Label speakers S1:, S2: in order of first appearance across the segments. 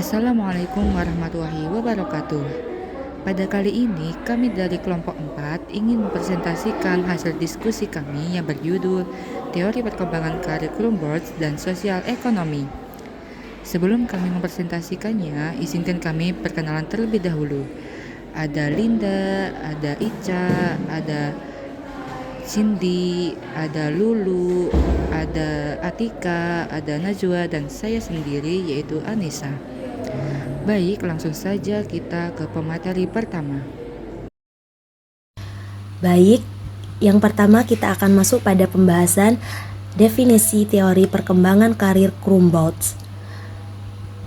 S1: Assalamualaikum warahmatullahi wabarakatuh. Pada kali ini, kami dari kelompok 4 ingin mempresentasikan hasil diskusi kami yang berjudul Teori Perkembangan Kurikulum Boards dan Sosial Ekonomi. Sebelum kami mempresentasikannya, izinkan kami perkenalan terlebih dahulu. Ada Linda, ada Ica, ada Cindy, ada Lulu, ada Atika, ada Najwa, dan saya sendiri yaitu Anissa. Baik, langsung saja kita ke pemateri pertama.
S2: Baik, yang pertama kita akan masuk pada pembahasan definisi teori perkembangan karir Krumboltz.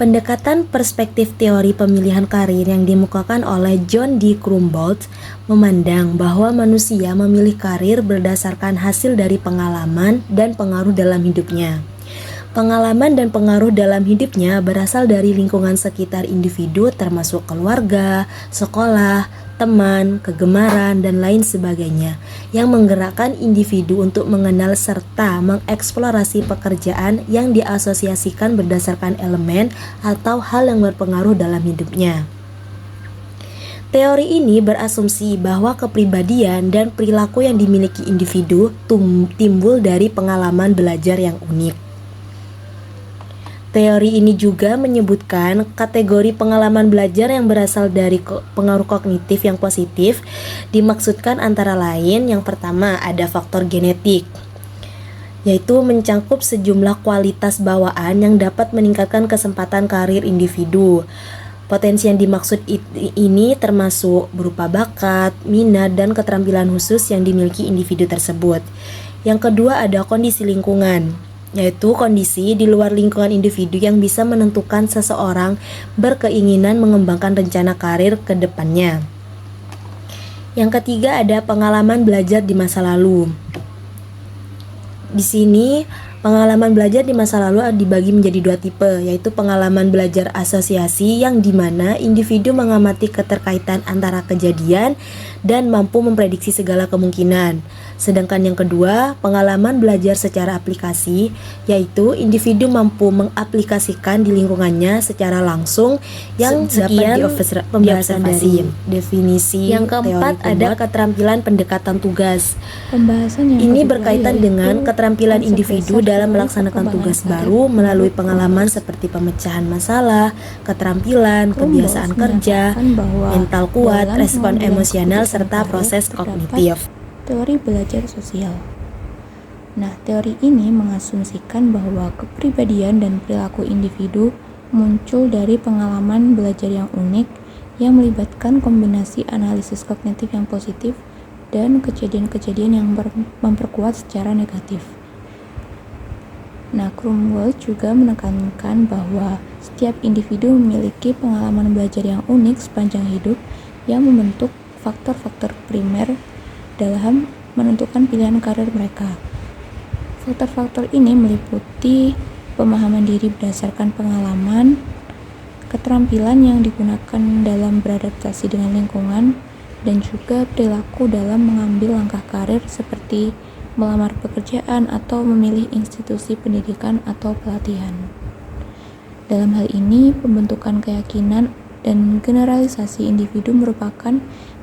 S2: Pendekatan perspektif teori pemilihan karir yang dimukakan oleh John D. Krumboltz memandang bahwa manusia memilih karir berdasarkan hasil dari pengalaman dan pengaruh dalam hidupnya. Pengalaman dan pengaruh dalam hidupnya berasal dari lingkungan sekitar individu termasuk keluarga, sekolah, teman, kegemaran, dan lain sebagainya yang menggerakkan individu untuk mengenal serta mengeksplorasi pekerjaan yang diasosiasikan berdasarkan elemen atau hal yang berpengaruh dalam hidupnya. Teori ini berasumsi bahwa kepribadian dan perilaku yang dimiliki individu timbul dari pengalaman belajar yang unik. Teori ini juga menyebutkan kategori pengalaman belajar yang berasal dari pengaruh kognitif yang positif dimaksudkan antara lain yang pertama ada faktor genetik, yaitu mencakup sejumlah kualitas bawaan yang dapat meningkatkan kesempatan karir individu. Potensi yang dimaksud ini termasuk berupa bakat, minat, dan keterampilan khusus yang dimiliki individu tersebut. Yang kedua ada kondisi lingkungan, yaitu kondisi di luar lingkungan individu yang bisa menentukan seseorang berkeinginan mengembangkan rencana karir ke depannya. Yang ketiga ada pengalaman belajar di masa lalu. Di sini pengalaman belajar di masa lalu dibagi menjadi dua tipe, yaitu pengalaman belajar asosiasi yang dimana individu mengamati keterkaitan antara kejadian dan mampu memprediksi segala kemungkinan. Sedangkan yang kedua, pengalaman belajar secara aplikasi, yaitu individu mampu mengaplikasikan di lingkungannya secara langsung yang dapat diobservasi. Definisi yang keempat ada keterampilan pendekatan tugas.
S3: Pembahasan yang
S2: Ini
S3: kedua
S2: berkaitan
S3: yaitu
S2: dengan keterampilan
S3: konsep
S2: individu
S3: dasar
S2: dalam
S3: teori
S2: melaksanakan
S3: perkembangan
S2: tugas
S3: karir
S2: baru melalui
S3: menurut
S2: pengalaman
S3: Krumboltz.
S2: seperti pemecahan masalah, keterampilan, kebiasaan
S3: Krumboltz
S2: kerja,
S3: menyatakan bahwa
S2: mental kuat,
S3: dalam
S2: respon
S3: pengambilan
S2: emosional,
S3: keputusan
S2: serta
S3: karir
S2: proses
S3: terdapat
S2: kognitif.
S3: teori belajar sosial. Nah, teori ini mengasumsikan bahwa kepribadian dan perilaku individu muncul dari pengalaman belajar yang unik yang melibatkan kombinasi analisis kognitif yang positif dan kejadian-kejadian yang memperkuat secara negatif. Nah, Krumboltz juga menekankan bahwa setiap individu memiliki pengalaman belajar yang unik sepanjang hidup yang membentuk faktor-faktor primer dalam menentukan pilihan karir mereka. Faktor-faktor ini meliputi pemahaman diri berdasarkan pengalaman, keterampilan yang digunakan dalam beradaptasi dengan lingkungan, dan juga perilaku dalam mengambil langkah karir seperti melamar pekerjaan atau memilih institusi pendidikan atau pelatihan. Dalam hal ini, pembentukan keyakinan dan generalisasi individu merupakan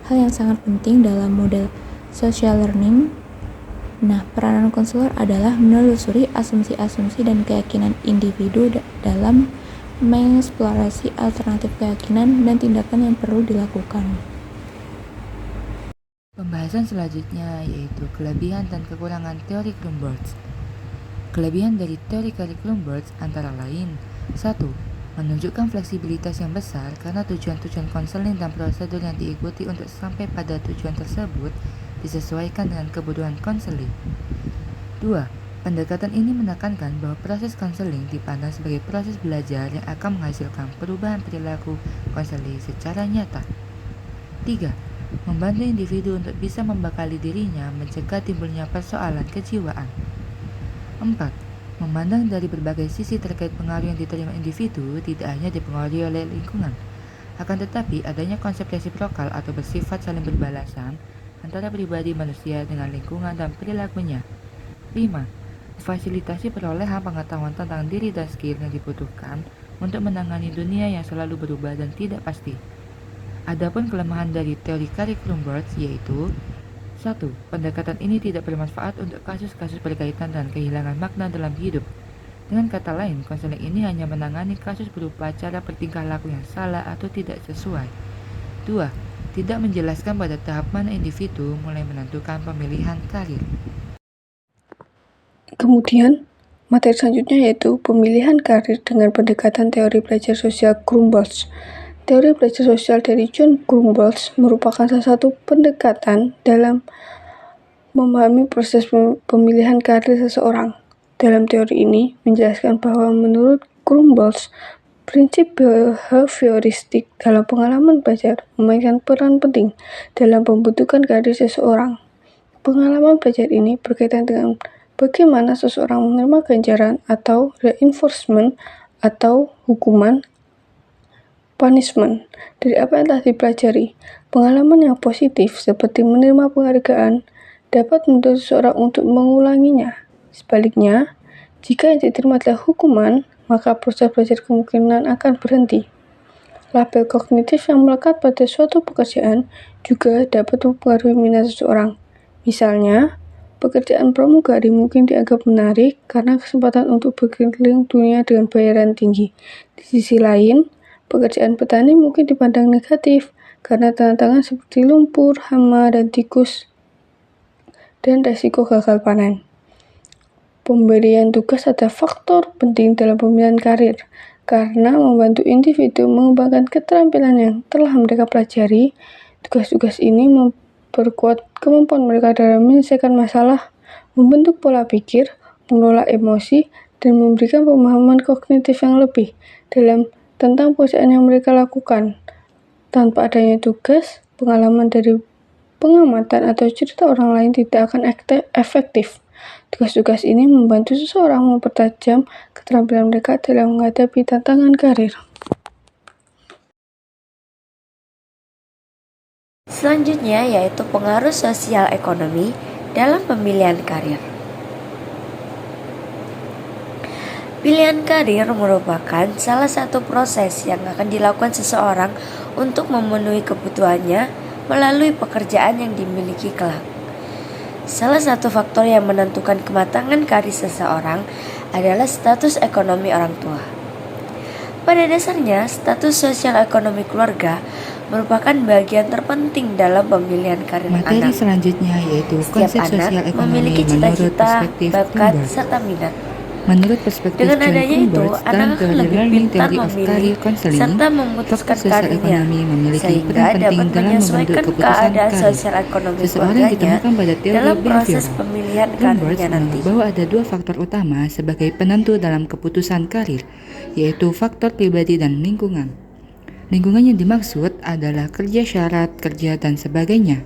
S3: hal yang sangat penting dalam model social learning. Nah, peranan konselor adalah menelusuri asumsi-asumsi dan keyakinan individu dalam mengeksplorasi alternatif keyakinan dan tindakan yang perlu dilakukan.
S1: Pembahasan selanjutnya yaitu kelebihan dan kekurangan teori Krumboltz. Kelebihan dari teori Krumboltz antara lain 1. Menunjukkan fleksibilitas yang besar karena tujuan-tujuan konseling dan prosedur yang diikuti untuk sampai pada tujuan tersebut disesuaikan dengan kebutuhan konseling. 2. Pendekatan ini menekankan bahwa proses konseling dipandang sebagai proses belajar yang akan menghasilkan perubahan perilaku konseling secara nyata. 3. Membantu individu untuk bisa membekali dirinya mencegah timbulnya persoalan kejiwaan. 4. Memandang dari berbagai sisi terkait pengaruh yang diterima individu tidak hanya dipengaruhi oleh lingkungan, akan tetapi adanya konsep resiprokal atau bersifat saling berbalasan antara pribadi manusia dengan lingkungan dan perilakunya. 5. Memfasilitasi perolehan pengetahuan tentang diri dan skill yang dibutuhkan untuk menangani dunia yang selalu berubah dan tidak pasti. Adapun kelemahan dari teori kurikulum Birds yaitu 1. Pendekatan ini tidak bermanfaat untuk kasus-kasus berkaitan dan kehilangan makna dalam hidup. Dengan kata lain, konseling ini hanya menangani kasus berupa cara bertingkah laku yang salah atau tidak sesuai. 2. Tidak menjelaskan pada tahap mana individu mulai menentukan pemilihan karir.
S4: Kemudian, materi selanjutnya yaitu pemilihan karir dengan pendekatan teori belajar sosial Grunwald. Teori belajar sosial dari John Grunwald merupakan salah satu pendekatan dalam memahami proses pemilihan karir seseorang. Dalam teori ini menjelaskan bahwa menurut Grunwald, prinsip behavioristik dalam pengalaman belajar memainkan peran penting dalam pembentukan karir seseorang. Pengalaman belajar ini berkaitan dengan bagaimana seseorang menerima ganjaran atau reinforcement atau hukuman punishment dari apa yang telah dipelajari. Pengalaman yang positif seperti menerima penghargaan dapat mendorong seseorang untuk mengulanginya. Sebaliknya, jika yang diterima adalah hukuman, maka proses belajar kemungkinan akan berhenti. Label kognitif yang melekat pada suatu pekerjaan juga dapat mempengaruhi minat seseorang. Misalnya, pekerjaan pramugari mungkin dianggap menarik karena kesempatan untuk berkeliling dunia dengan bayaran tinggi. Di sisi lain, pekerjaan petani mungkin dipandang negatif karena tantangan seperti lumpur, hama, dan tikus, dan resiko gagal panen. Pemberian tugas adalah faktor penting dalam pemilihan karir karena membantu individu mengembangkan keterampilan yang telah mereka pelajari. Tugas-tugas ini memperkuat kemampuan mereka dalam menyelesaikan masalah, membentuk pola pikir, mengelola emosi, dan memberikan pemahaman kognitif yang lebih tentang pekerjaan yang mereka lakukan. Tanpa adanya tugas, pengalaman dari pengamatan atau cerita orang lain tidak akan efektif. Tugas-tugas ini membantu seseorang mempertajam keterampilan mereka dalam menghadapi tantangan karir.
S5: Selanjutnya yaitu pengaruh sosial ekonomi dalam pemilihan karir. Pilihan karir merupakan salah satu proses yang akan dilakukan seseorang untuk memenuhi kebutuhannya melalui pekerjaan yang dimiliki kelak. Salah satu faktor yang menentukan kematangan karir seseorang adalah status ekonomi orang tua. Pada dasarnya, status sosial ekonomi keluarga merupakan bagian terpenting dalam pemilihan karir
S1: Materi
S5: anak.
S1: selanjutnya yaitu
S5: Setiap
S1: konsep
S5: anak
S1: sosial ekonomi
S5: memiliki
S1: menurut
S5: cita-cita,
S1: perspektif
S5: bakat,
S1: Grunberg.
S5: serta minat.
S1: Menurut perspektif
S5: Dengan
S1: John
S5: adanya itu,
S1: Grunberg
S5: anak
S1: dan
S5: akan
S1: teori
S5: lebih
S1: Learning
S5: pintar
S1: Theory of
S5: memilih
S1: Career Counseling,
S5: serta
S1: faktor
S5: memutuskan
S1: sosial
S5: karirnya,
S1: ekonomi memiliki
S5: sehingga
S1: peran penting
S5: dapat
S1: dalam membentuk
S5: menyesuaikan
S1: keputusan
S5: keadaan
S1: karir.
S5: sosial ekonomi
S1: Seseorang
S5: keluarganya
S1: ditemukan pada teori
S5: dalam proses
S1: behavioral.
S5: pemilihan
S1: Grunberg
S5: karirnya nanti.
S1: menganggap bahwa ada dua faktor utama sebagai penentu dalam keputusan karir, yaitu faktor pribadi dan lingkungan. Lingkungan yang dimaksud adalah kerja syarat, kerja, dan sebagainya.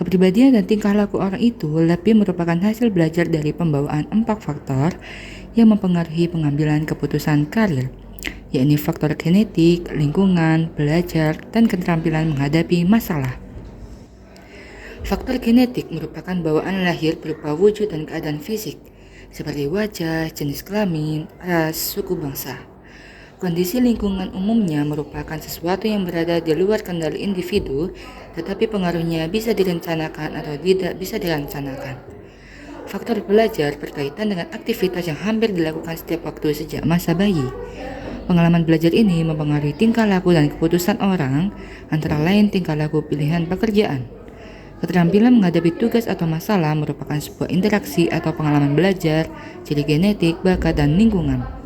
S1: Kepribadian dan tingkah laku orang itu lebih merupakan hasil belajar dari pembawaan 4 faktor yang mempengaruhi pengambilan keputusan karir, yakni faktor genetik, lingkungan, belajar, dan keterampilan menghadapi masalah. Faktor genetik merupakan bawaan lahir berupa wujud dan keadaan fisik, seperti wajah, jenis kelamin, ras, suku bangsa. Kondisi lingkungan umumnya merupakan sesuatu yang berada di luar kendali individu, tetapi pengaruhnya bisa direncanakan atau tidak bisa direncanakan. Faktor belajar berkaitan dengan aktivitas yang hampir dilakukan setiap waktu sejak masa bayi. Pengalaman belajar ini mempengaruhi tingkah laku dan keputusan orang, antara lain tingkah laku pilihan pekerjaan. Keterampilan menghadapi tugas atau masalah merupakan sebuah interaksi atau pengalaman belajar, ciri genetik, bakat, dan lingkungan.